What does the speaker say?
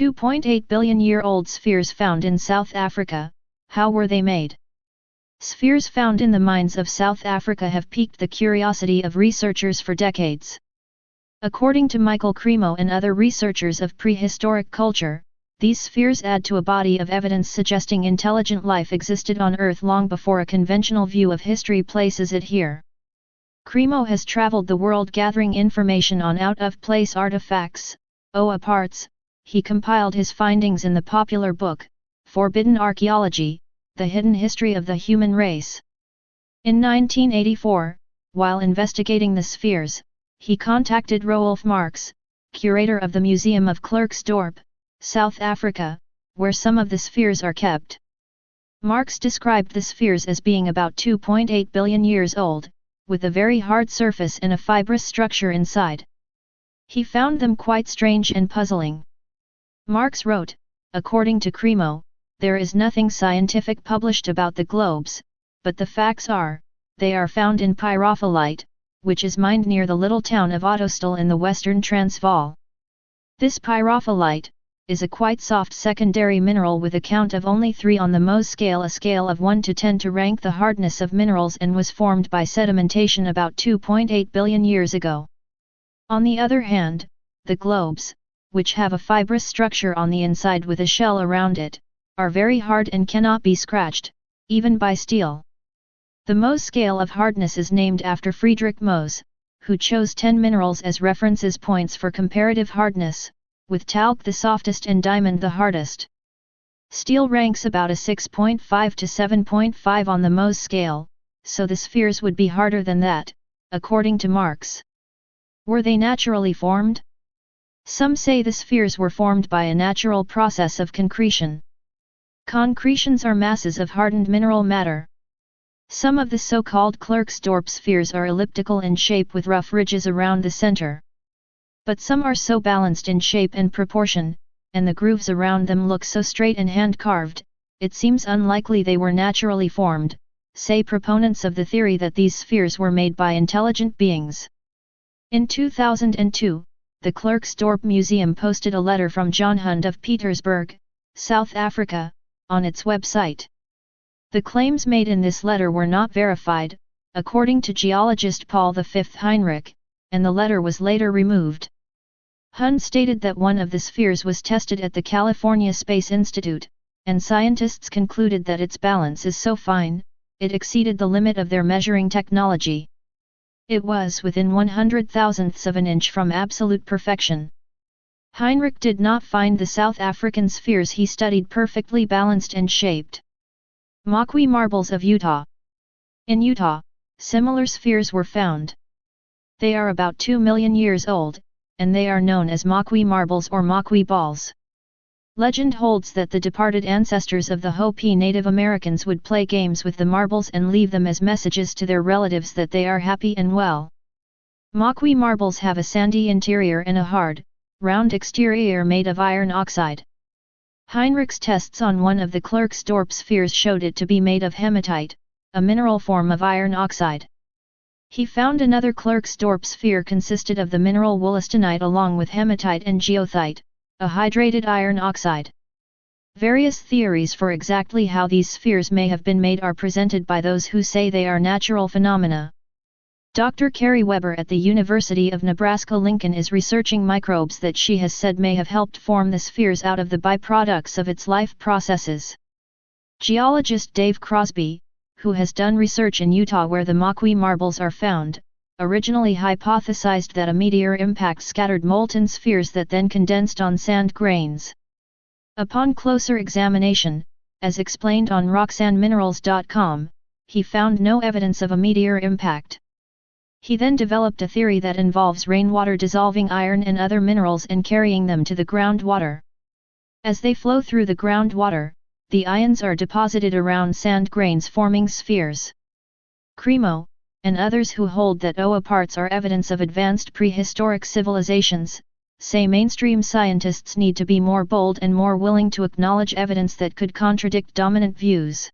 2.8 billion-year-old spheres found in South Africa, how were they made? Spheres found in the mines of South Africa have piqued the curiosity of researchers for decades. According to Michael Cremo and other researchers of prehistoric culture, these spheres add to a body of evidence suggesting intelligent life existed on Earth long before a conventional view of history places it here. Cremo has traveled the world gathering information on out-of-place artifacts, OA parts. He compiled his findings in the popular book, Forbidden Archaeology, The Hidden History of the Human Race. In 1984, while investigating the spheres, he contacted Roelf Marx, curator of the Museum of Klerksdorp, South Africa, where some of the spheres are kept. Marx described the spheres as being about 2.8 billion years old, with a very hard surface and a fibrous structure inside. He found them quite strange and puzzling. Marx wrote, according to Cremo, there is nothing scientific published about the globes, but the facts are, they are found in pyrophyllite, which is mined near the little town of Ottosdal in the western Transvaal. This pyrophyllite is a quite soft secondary mineral with a count of only 3 on the Mohs scale, a scale of 1 to 10 to rank the hardness of minerals, and was formed by sedimentation about 2.8 billion years ago. On the other hand, the globes, which have a fibrous structure on the inside with a shell around it, are very hard and cannot be scratched, even by steel. The Mohs scale of hardness is named after Friedrich Mohs, who chose 10 minerals as references points for comparative hardness, with talc the softest and diamond the hardest. Steel ranks about a 6.5 to 7.5 on the Mohs scale, so the spheres would be harder than that, according to Marx. Were they naturally formed? Some say the spheres were formed by a natural process of concretion. Concretions are masses of hardened mineral matter. Some of the so-called Klerksdorp spheres are elliptical in shape with rough ridges around the center. But some are so balanced in shape and proportion, and the grooves around them look so straight and hand-carved, it seems unlikely they were naturally formed, say proponents of the theory that these spheres were made by intelligent beings. In 2002, the Klerksdorp Museum posted a letter from John Hund of Petersburg, South Africa, on its website. The claims made in this letter were not verified, according to geologist Paul V. Heinrich, and the letter was later removed. Hund stated that one of the spheres was tested at the California Space Institute, and scientists concluded that its balance is so fine, it exceeded the limit of their measuring technology. It was within 100,000ths of an inch from absolute perfection. Heinrich did not find the South African spheres he studied perfectly balanced and shaped. Moqui marbles of Utah. In Utah, similar spheres were found. They are about 2 million years old, and they are known as Moqui marbles or Moqui balls. Legend holds that the departed ancestors of the Hopi Native Americans would play games with the marbles and leave them as messages to their relatives that they are happy and well. Moqui marbles have a sandy interior and a hard, round exterior made of iron oxide. Heinrich's tests on one of the Klerksdorp spheres showed it to be made of hematite, a mineral form of iron oxide. He found another Klerksdorp sphere consisted of the mineral wollastonite along with hematite and geothite, a hydrated iron oxide. Various theories for exactly how these spheres may have been made are presented by those who say they are natural phenomena. Dr. Carrie Weber at the University of Nebraska-Lincoln is researching microbes that she has said may have helped form the spheres out of the byproducts of its life processes. Geologist Dave Crosby, who has done research in Utah where the Moqui marbles are found, originally hypothesized that a meteor impact scattered molten spheres that then condensed on sand grains. Upon closer examination, as explained on roxanneminerals.com, he found no evidence of a meteor impact. He then developed a theory that involves rainwater dissolving iron and other minerals and carrying them to the groundwater. As they flow through the groundwater, the ions are deposited around sand grains forming spheres. Cremo, and others who hold that OA parts are evidence of advanced prehistoric civilizations, say mainstream scientists need to be more bold and more willing to acknowledge evidence that could contradict dominant views.